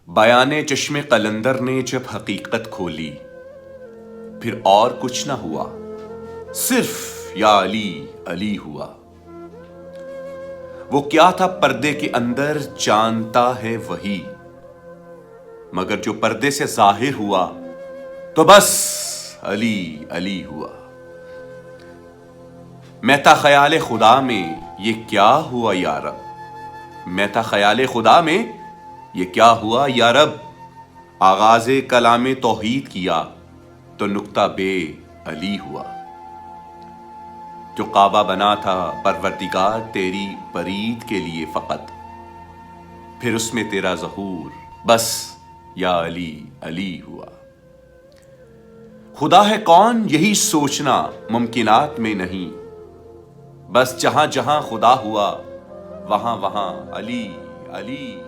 بیان چشم قلندر نے جب حقیقت کھولی، پھر اور کچھ نہ ہوا، صرف یا علی علی ہوا۔ وہ کیا تھا پردے کے اندر جانتا ہے وہی، مگر جو پردے سے ظاہر ہوا تو بس علی علی ہوا۔ میں تھا خیال خدا میں یہ کیا ہوا یا رب، میں تھا خیال خدا میں یہ کیا ہوا یا رب۔ آغاز کلام توحید کیا تو نقطہ بے علی ہوا۔ جو کعبہ بنا تھا پروردگار تیری برید کے لیے فقط، پھر اس میں تیرا ظہور بس یا علی علی ہوا۔ خدا ہے کون یہی سوچنا ممکنات میں نہیں، بس جہاں جہاں خدا ہوا وہاں وہاں علی علی